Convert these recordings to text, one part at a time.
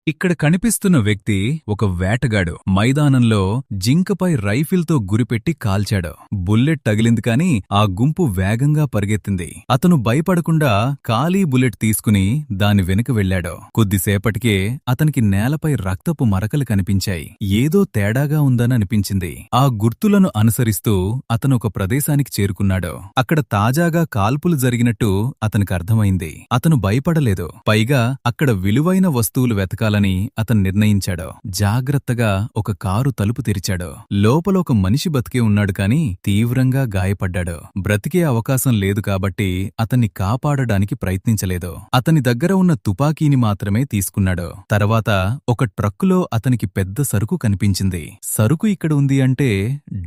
ఇక్కడ కనిపిస్తున్న వ్యక్తి ఒక వేటగాడు. మైదానంలో జింకపై రైఫిల్తో గురిపెట్టి కాల్చాడు. బుల్లెట్ తగిలింది కాని ఆ గుంపు వేగంగా పరిగెత్తింది. అతను భయపడకుండా ఖాళీ బుల్లెట్ తీసుకుని దాని వెనుక వెళ్లాడు. కొద్దిసేపటికే అతనికి నేలపై రక్తపు మరకలు కనిపించాయి. ఏదో తేడాగా ఉందని అనిపించింది. ఆ గుర్తులను అనుసరిస్తూ అతను ఒక ప్రదేశానికి చేరుకున్నాడు. అక్కడ తాజాగా కాల్పులు జరిగినట్టు అతనికి అర్థమైంది. అతను భయపడలేదు. పైగా అక్కడ విలువైన వస్తువులు వెతకాలని అతను నిర్ణయించాడు. జాగ్రత్తగా ఒక కారు తలుపు తెరిచాడు. లోపల ఒక మనిషి బతికే ఉన్నాడు కాని తీవ్రంగా గాయపడ్డాడు. బ్రతికే అవకాశం లేదు కాబట్టి అతన్ని కాపాడడానికి ప్రయత్నించలేదు. అతని దగ్గర ఉన్న తుపాకీని మాత్రమే తీసుకున్నాడు. తర్వాత ఒక ట్రక్కులో అతనికి పెద్ద సరుకు కనిపించింది. సరుకు ఇక్కడ ఉంది అంటే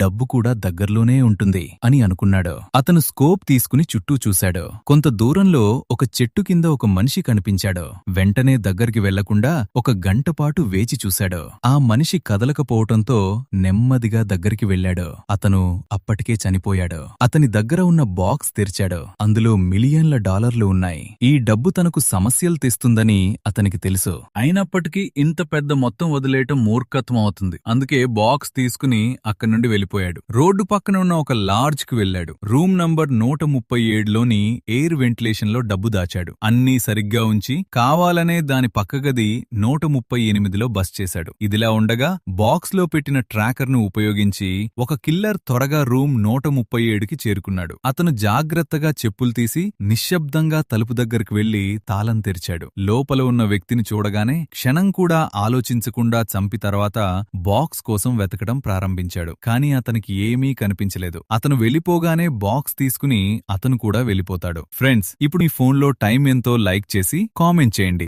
డబ్బు కూడా దగ్గర్లోనే ఉంటుంది అని అనుకున్నాడు. అతను స్కోప్ తీసుకుని చుట్టూ చూశాడు. కొంత దూరంలో ఒక చెట్టు కింద ఒక మనిషి కనిపించాడు. వెంటనే దగ్గరికి వెళ్లకుండా ఒక గంటపాటు వేచి చూశాడు. ఆ మనిషి కదలకపోవటంతో నెమ్మదిగా దగ్గరికి వెళ్లాడు. అతను అప్పటికే చనిపోయాడు. అతని దగ్గర ఉన్న బాక్స్ తెరిచాడు. అందులో మిలియన్ల డాలర్లు ఉన్నాయి. ఈ డబ్బు తనకు సమస్యలు తెస్తుందని అతనికి తెలుసు. అయినప్పటికీ ఇంత పెద్ద మొత్తం వదిలేయటం మూర్ఖత్వం అవుతుంది. అందుకే బాక్స్ తీసుకుని అక్కడి నుండి వెళ్లిపోయాడు. రోడ్డు పక్కన ఉన్న ఒక లాడ్జ్ కి వెళ్లాడు. రూమ్ నంబర్ 137లోని ఎయిర్ వెంటిలేషన్ లో డబ్బు దాచాడు. అన్నీ సరిగ్గా ఉంచి కావాలనే దాని పక్క గది 138లో బస్ చేశాడు. ఇదిలా ఉండగా బాక్స్ లో పెట్టిన ట్రాకర్ ను ఉపయోగించి ఒక కిల్లర్ త్వరగా రూమ్ 137కి చేరుకున్నాడు. అతను జాగ్రత్తగా చెప్పులు తీసి నిశ్శబ్దంగా తలుపు దగ్గరికి వెళ్లి తాళం తెరిచాడు. లోపల ఉన్న వ్యక్తిని చూడగానే క్షణం కూడా ఆలోచించకుండా చంపి తర్వాత బాక్స్ కోసం వెతకడం ప్రారంభించాడు. కాని అతనికి ఏమీ కనిపించలేదు. అతను వెళ్లిపోగానే బాక్స్ తీసుకుని అతను కూడా వెళ్లిపోతాడు. ఫ్రెండ్స్, ఇప్పుడు ఈ ఫోన్లో టైం ఎంతో లైక్ చేసి కామెంట్ చేయండి.